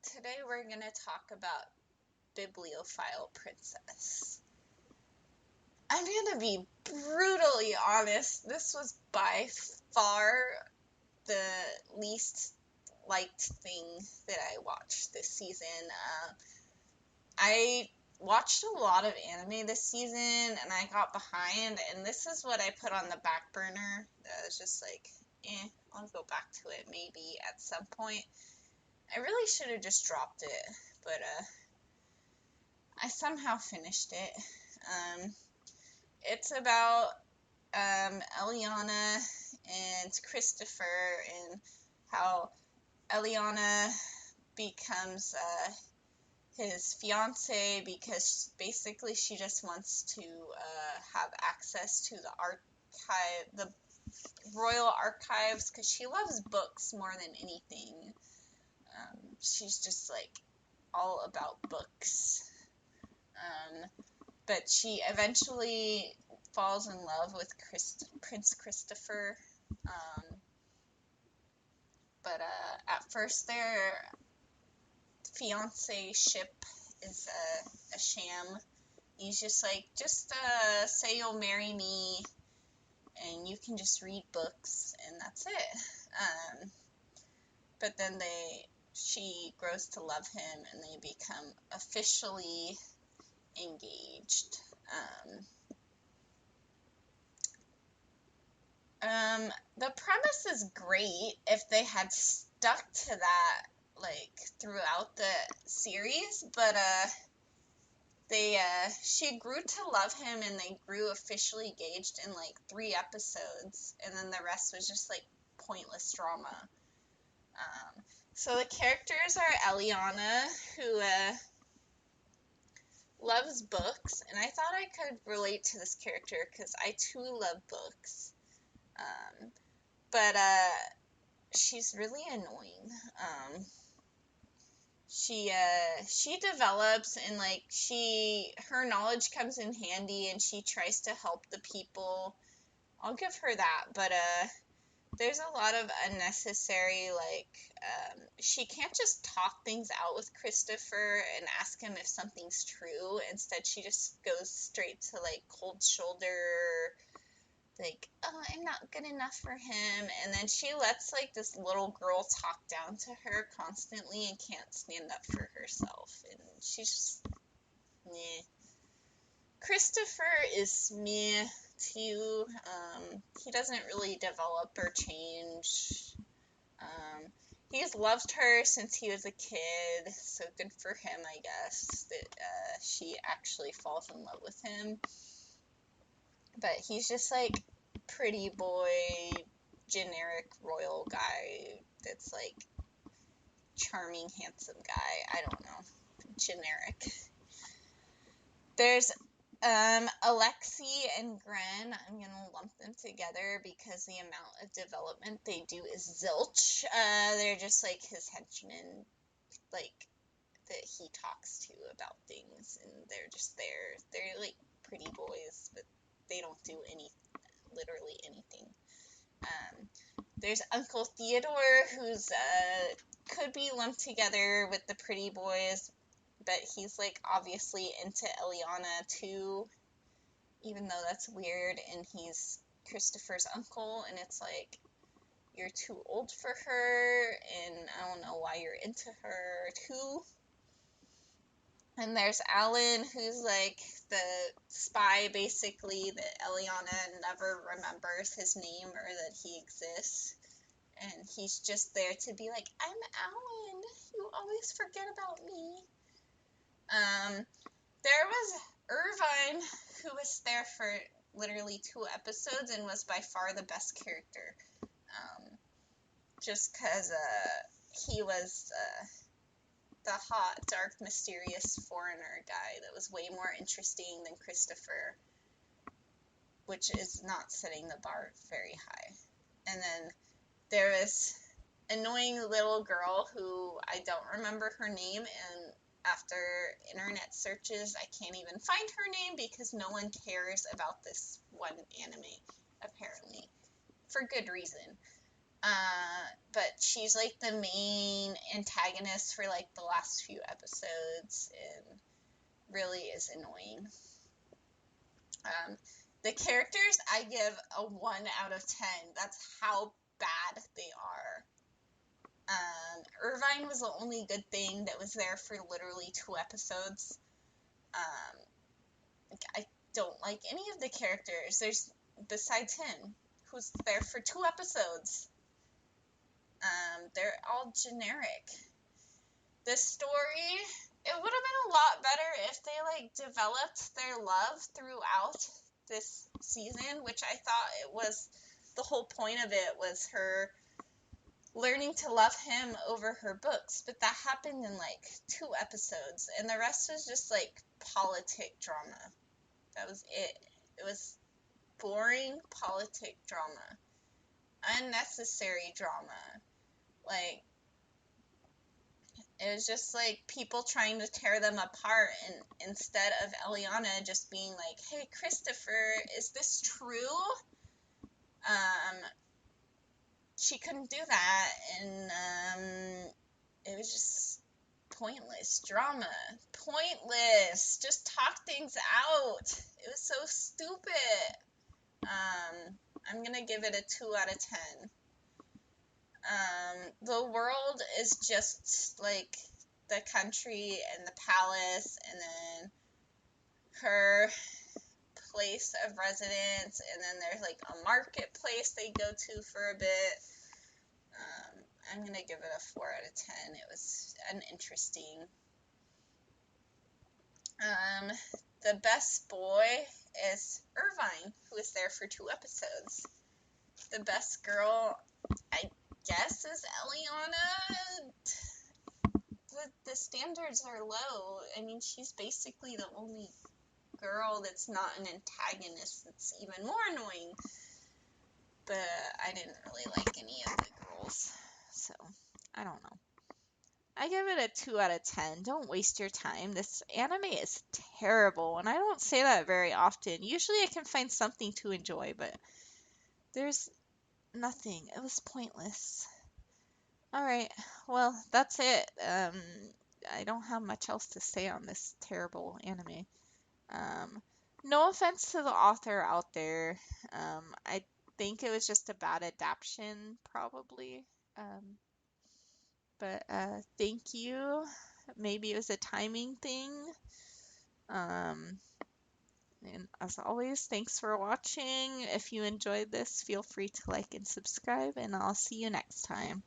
today we're going to talk about Bibliophile Princess. I'm going to be brutally honest, this was by far the least liked thing that I watched this season. I watched a lot of anime this season, and I got behind, and this is what I put on the back burner. I was just like, I'll go back to it maybe at some point. I really should have just dropped it, but I somehow finished it. It's about Eliana and Christopher, and how Eliana becomes his fiance because basically she just wants to have access to the royal archives, because she loves books more than anything. She's just like all about books. But she eventually falls in love with Prince Christopher. But at first their fiance ship is a sham. He's just like, say you'll marry me and you can just read books, and that's it. But then she grows to love him, and they become officially engaged. The premise is great if they had stuck to that like throughout the series, but she grew to love him, and they grew officially engaged in like 3 episodes, and then the rest was just like pointless drama. So the characters are Eliana, who loves books, and I thought I could relate to this character because I too love books. But she's really annoying. She develops, and like her knowledge comes in handy, and she tries to help the people. I'll give her that, but there's a lot of unnecessary, she can't just talk things out with Christopher and ask him if something's true. Instead, she just goes straight to like cold shoulder, like, oh, I'm not good enough for him. And then she lets like this little girl talk down to her constantly and can't stand up for herself. And she's just meh. Christopher is meh too. He doesn't really develop or change. He's loved her since he was a kid, so good for him, I guess, that she actually falls in love with him. But he's just like pretty boy, generic royal guy that's like charming, handsome guy. I don't know. Generic. There's Alexi and Gren. I'm gonna lump them together because the amount of development they do is zilch. They're just like his henchmen, like that he talks to about things, and they're just there. They're like pretty boys, but they don't do literally anything. There's Uncle Theodore, who's could be lumped together with the pretty boys, but he's like obviously into Eliana too, even though that's weird, and he's Christopher's uncle, and it's like, you're too old for her, and I don't know why you're into her too. And there's Alan, who's like the spy, basically, that Eliana never remembers his name or that he exists. And he's just there to be like, I'm Alan, you always forget about me. There was Irvine, who was there for literally 2 episodes and was by far the best character. Just because he was the hot, dark, mysterious foreigner guy that was way more interesting than Christopher, which is not setting the bar very high. And then there was annoying little girl who I don't remember her name, and after internet searches, I can't even find her name because no one cares about this one anime, apparently, for good reason. But she's like the main antagonist for like the last few episodes and really is annoying. The characters I give a 1 out of 10. That's how bad they are. Irvine was the only good thing that was there for literally 2 episodes. I don't like any of the characters. There's besides him, who's there for 2 episodes. They're all generic. The story, it would have been a lot better if they like developed their love throughout this season, which I thought it was the whole point of it was her learning to love him over her books, but that happened in like 2 episodes, and the rest was just like politic drama. That was it. It was boring politic drama, unnecessary drama. Like, it was just like people trying to tear them apart, and instead of Eliana just being like, "Hey, Christopher, is this true?" She couldn't do that, and it was just pointless drama. Pointless. Just talk things out. It was so stupid. I'm gonna give it a 2 out of 10. The world is just like the country and the palace, and then her place of residence, and then there's like a marketplace they go to for a bit. I'm gonna give it a 4 out of 10. It was uninteresting. The best boy is Irvine, who is there for 2 episodes. The best girl, I guess, is Eliana. The standards are low. I mean, she's basically the only girl that's not an antagonist that's even more annoying. But I didn't really like any of the girls, so I don't know. I give it a 2 out of 10. Don't waste your time. This anime is terrible, and I don't say that very often. Usually I can find something to enjoy, but there's nothing. It was pointless. All right. Well, that's it. I don't have much else to say on this terrible anime. Um, no offense to the author out there. I think it was just a bad adaptation, probably. Um, but thank you. Maybe it was a timing thing. Um, and as always, thanks for watching. If you enjoyed this, feel free to like and subscribe, and I'll see you next time.